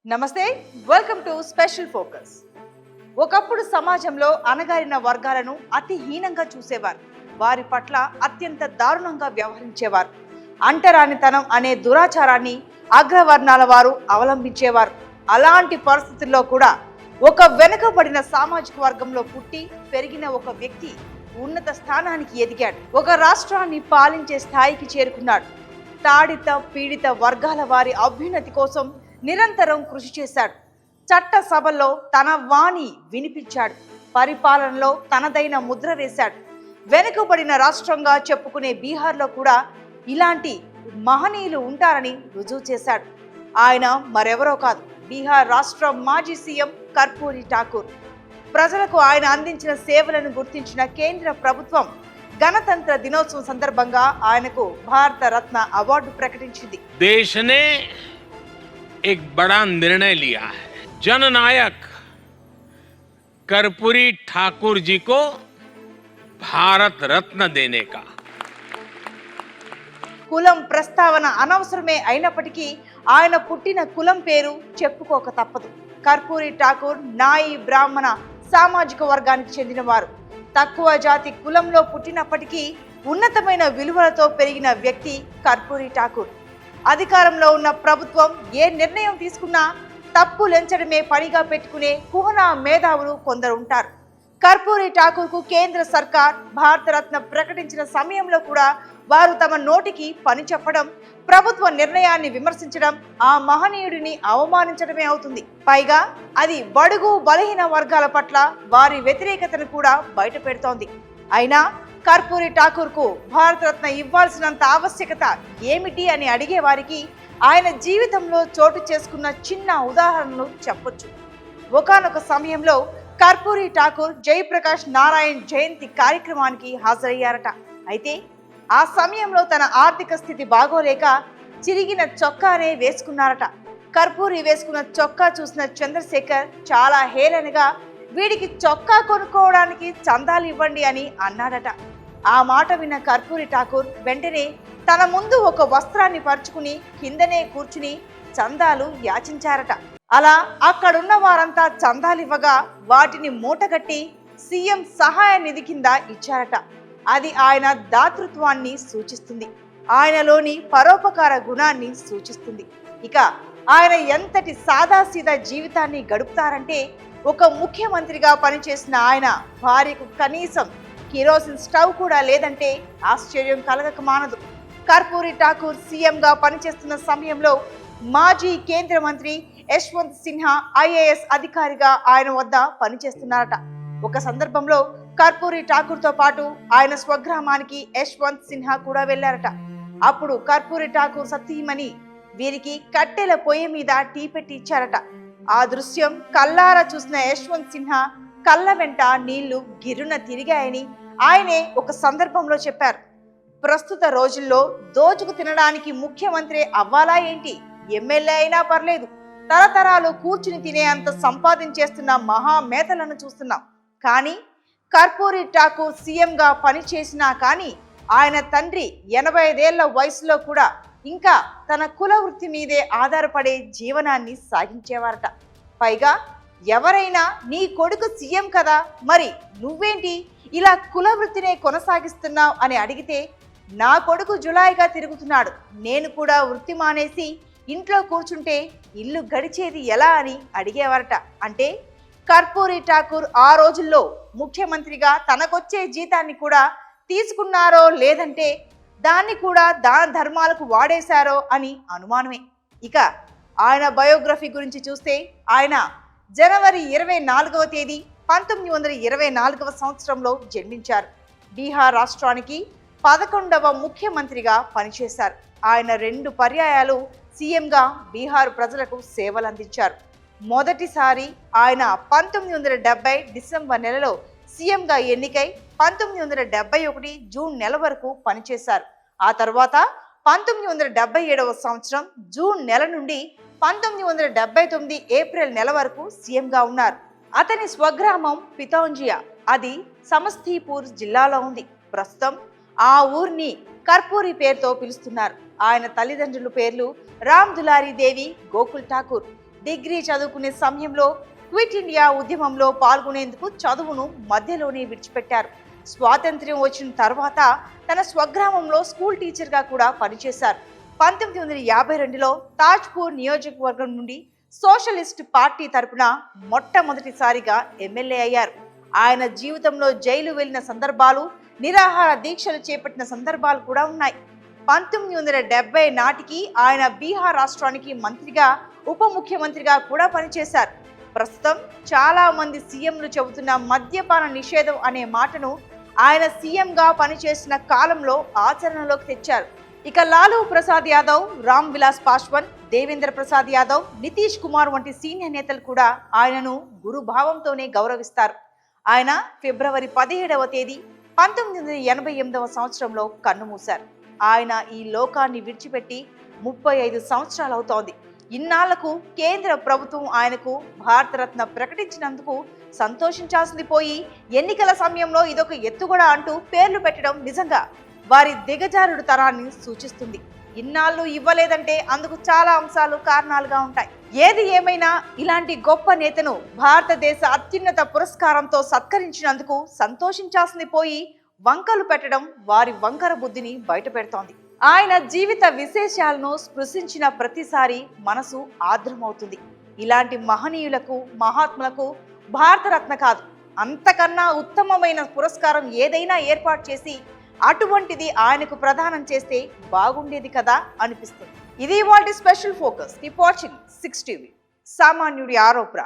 నమస్తే, welcome to special focus. ఒకప్పుడు సమాజంలో అణగారిన వర్గాలను అతి హీనంగా చూసేవారు. వారి పట్ల అత్యంత దారుణంగా వ్యవహరించేవారు. అంటరానితనం అనే దురాచారాన్ని అగ్రవర్ణాల వారు అవలంబించేవారు. అలాంటి పరిస్థితుల్లో కూడా ఒక వెనుకబడిన సామాజిక వర్గంలో పుట్టి పెరిగిన ఒక వ్యక్తి ఉన్నత స్థానానికి ఎదిగాడు. ఒక రాష్ట్రాన్ని పాలించే స్థాయికి చేరుకున్నాడు. తాడిత పీడిత వర్గాల వారి అభ్యున్నతి కోసం నిరంతరం కృషి చేశాడు. చట్ట సభల్లో తన వాణి వినిపించాడు. పరిపాలనలో తనదైన ముద్ర వేశాడు. వెనుకబడిన రాష్ట్రంగా చెప్పుకునే బీహార్లో కూడా ఇలాంటి మహనీయులు ఉంటారని రుజువు చేశాడు. ఆయన మరెవరో కాదు, బీహార్ రాష్ట్ర మాజీ సీఎం కర్పూరి ఠాకూర్. ప్రజలకు ఆయన అందించిన సేవలను గుర్తించిన కేంద్ర ప్రభుత్వం గణతంత్ర దినోత్సవం సందర్భంగా ఆయనకు భారత రత్న అవార్డు ప్రకటించింది. దేశనే एक बड़ा निर्णय लिया है। जननायक कर्पूरी ठाकुर जी को भारत रत्न देने का। కులం ప్రస్తావన అనవసరమే అయినప్పటికీ ఆయన పుట్టిన కులం పేరు చెప్పుకోక తప్పదు. కర్పూరి ఠాకూర్ నాయి బ్రాహ్మణ సామాజిక వర్గానికి చెందినవారు. తక్కువ జాతి కులంలో పుట్టినప్పటికీ ఉన్నతమైన విలువలతో పెరిగిన వ్యక్తి కర్పూరి ఠాకూర్. అధికారంలో ఉన్న ప్రభుత్వం ఏ నిర్ణయం తీసుకున్నా తప్పులెంచడమే పనిగా పెట్టుకునే కుహనా మేధావులు కొందరు ఉంటారు. కర్పూరి ఠాకూర్కు కేంద్ర సర్కార్ భారతరత్న ప్రకటించిన సమయంలో కూడా వారు తమ నోటికి పని చెప్పడం, ప్రభుత్వ నిర్ణయాన్ని విమర్శించడం ఆ మహనీయుడిని అవమానించడమే అవుతుంది. పైగా అది బడుగు బలహీన వర్గాల పట్ల వారి వ్యతిరేకతను కూడా బయట పెడుతోంది. అయినా కర్పూరి ఠాకూర్కు భారతరత్న ఇవ్వాల్సినంత ఆవశ్యకత ఏమిటి అని అడిగే వారికి ఆయన జీవితంలో చోటు చేసుకున్న చిన్న ఉదాహరణలు చెప్పొచ్చు. ఒకానొక సమయంలో కర్పూరి ఠాకూర్ జయప్రకాష్ నారాయణ్ జయంతి కార్యక్రమానికి హాజరయ్యారట. అయితే ఆ సమయంలో తన ఆర్థిక స్థితి బాగోలేక చిరిగిన చొక్కానే వేసుకున్నారట. కర్పూరి వేసుకున్న చొక్కా చూసిన చంద్రశేఖర్ చాలా హేళనగా వీడికి చొక్కా కొనుక్కోవడానికి చందాలు ఇవ్వండి అని అన్నాడట. ఆ మాట విన్న కర్పూరి ఠాకూర్ వెంటనే తన ముందు ఒక వస్త్రాన్ని పరుచుకుని కిందనే కూర్చుని చందాలు యాచించారట. అలా అక్కడున్న వారంతా చందాలివ్వగా వాటిని మూటగట్టి సీఎం సహాయ నిధి కింద ఇచ్చారట. అది ఆయన దాతృత్వాన్ని సూచిస్తుంది. ఆయనలోని పరోపకార గుణాన్ని సూచిస్తుంది. ఇక ఆయన ఎంతటి సాదాసీదా జీవితాన్ని గడుపుతారంటే, ఒక ముఖ్యమంత్రిగా పనిచేసిన ఆయన భార్యకు కనీసం కిరోసిన్ స్టవ్ కూడా లేదంటే ఆశ్చర్యం కలగక మానదు. కర్పూరి ఠాకూర్ సీఎంగా పనిచేస్తున్న సమయంలో మాజీ కేంద్ర మంత్రి యశ్వంత్ సిన్హా ఐఏఎస్ అధికారిగా ఆయన వద్ద పనిచేస్తున్నారట. ఒక సందర్భంలో కర్పూరి ఠాకూర్తో పాటు ఆయన స్వగ్రామానికి యశ్వంత్ సిన్హా కూడా వెళ్లారట. అప్పుడు కర్పూరి ఠాకూర్ సతీమణి వీరికి కట్టెల పొయ్యి మీద టీ పెట్టి ఇచ్చారట. ఆ దృశ్యం కల్లారా చూసిన యశ్వంత్ సిన్హా కళ్ళ వెంట నీళ్లు గిరున తిరిగాయని ఆయనే ఒక సందర్భంలో చెప్పారు. ప్రస్తుత రోజుల్లో దోచుకు తినడానికి ముఖ్యమంత్రి అవ్వాలా ఏంటి, ఎమ్మెల్యే అయినా పర్లేదు, తరతరాలు కూర్చుని తినే అంత సంపాదించేస్తున్న మహామేతలను చూస్తున్నాం. కానీ కర్పూరి ఠాకూర్ సీఎంగా పనిచేసినా కానీ ఆయన తండ్రి 85 ఏళ్ల వయసులో కూడా ఇంకా తన కుల వృత్తి మీదే ఆధారపడే జీవనాన్ని సాగించేవారట. పైగా ఎవరైనా నీ కొడుకు సీఎం కదా, మరి నువ్వేంటి ఇలా కుల వృత్తినే కొనసాగిస్తున్నావు అని అడిగితే, నా కొడుకు జులాయిగా తిరుగుతున్నాడు, నేను కూడా వృత్తి మానేసి ఇంట్లో కూర్చుంటే ఇల్లు గడిచేది ఎలా అని అడిగేవారట. అంటే కర్పూరి ఠాకూర్ ఆ రోజుల్లో ముఖ్యమంత్రిగా తనకొచ్చే జీతాన్ని కూడా తీసుకున్నారో లేదంటే దాన్ని కూడా దాన ధర్మాలకు వాడేశారో అని అనుమానమే. ఇక ఆయన బయోగ్రఫీ గురించి చూస్తే, ఆయన జనవరి 24వ తేదీ 1924వ సంవత్సరంలో జన్మించారు. బీహార్ రాష్ట్రానికి 11వ ముఖ్యమంత్రిగా పనిచేశారు. ఆయన 2 పర్యాయాలు సీఎంగా బీహార్ ప్రజలకు సేవలందించారు. మొదటిసారి ఆయన 1970 డిసెంబర్ నెలలో సీఎంగా ఎన్నికై 1971 జూన్ నెల వరకు పనిచేశారు. ఆ తర్వాత 1977వ సంవత్సరం జూన్ నెల నుండి 1979 ఏప్రిల్ నెల వరకు సీఎంగా ఉన్నారు. అతని స్వగ్రామం పితౌంజియా, అది సమస్తీపూర్ జిల్లాలో ఉంది. ప్రస్తుతం ఆ ఊరిని కర్పూరి పేరుతో పిలుస్తున్నారు. ఆయన తల్లిదండ్రుల పేర్లు రామ్ దులారీ దేవి, గోకుల్ ఠాకూర్. డిగ్రీ చదువుకునే సమయంలో క్విట్ ఇండియా ఉద్యమంలో పాల్గొనేందుకు చదువును మధ్యలోనే విడిచిపెట్టారు. స్వాతంత్ర్యం వచ్చిన తర్వాత తన స్వగ్రామంలో స్కూల్ టీచర్గా కూడా పనిచేశారు. 1952లో తాజ్పూర్ నియోజకవర్గం నుండి సోషలిస్ట్ పార్టీ తరపున మొట్టమొదటిసారిగా ఎమ్మెల్యే అయ్యారు. ఆయన జీవితంలో జైలు వెళ్లిన సందర్భాలు, నిరాహార దీక్షలు చేపట్టిన సందర్భాలు కూడా ఉన్నాయి. 1970 నాటికి ఆయన బీహార్ రాష్ట్రానికి మంత్రిగా, ఉప ముఖ్యమంత్రిగా కూడా పనిచేశారు. ప్రస్తుతం చాలా మంది సీఎంలు చెబుతున్న మద్యపాన నిషేధం అనే మాటను ఆయన సీఎంగా పనిచేసిన కాలంలో ఆచరణలోకి తెచ్చారు. ఇక లాలూ ప్రసాద్ యాదవ్, రామ్ విలాస్ పాస్వాన్, దేవేంద్ర ప్రసాద్ యాదవ్, నితీష్ కుమార్ వంటి సీనియర్ నేతలు కూడా ఆయనను గురుభావంతోనే గౌరవిస్తారు. ఆయన ఫిబ్రవరి 17వ తేదీ 1988వ సంవత్సరంలో కన్నుమూశారు. ఆయన ఈ లోకాన్ని విడిచిపెట్టి 35 సంవత్సరాలవుతోంది. ఇన్నాళ్లకు కేంద్ర ప్రభుత్వం ఆయనకు భారతరత్న ప్రకటించినందుకు సంతోషించాల్సింది పోయి ఎన్నికల సమయంలో ఇదొక ఎత్తుగడ అంటూ పేర్లు పెట్టడం నిజంగా వారి దిగజారుడు తరాన్ని సూచిస్తుంది. ఇన్నాళ్ళు ఇవ్వలేదంటే అందుకు చాలా అంశాలు కారణాలుగా ఉంటాయి. ఏది ఏమైనా ఇలాంటి గొప్ప నేతను భారతదేశ అత్యున్నత పురస్కారంతో సత్కరించినందుకు సంతోషించాల్సింది పోయి వంకలు పెట్టడం వారి వంకర బుద్ధిని బయటపెడుతోంది. ఆయన జీవిత విశేషాలను స్పృశించిన ప్రతిసారి మనసు ఆర్ద్రమవుతుంది. ఇలాంటి మహనీయులకు, మహాత్ములకు భారతరత్న కాదు, అంతకన్నా ఉత్తమమైన పురస్కారం ఏదైనా ఏర్పాటు చేసి అటువంటిది ఆయనకు ప్రదానం చేస్తే బాగుండేది కదా అనిపిస్తుంది. ఇది ఇవాల్టి special focus. Keep watching 6 TV. సామాన్యుడి ఆరోపణ.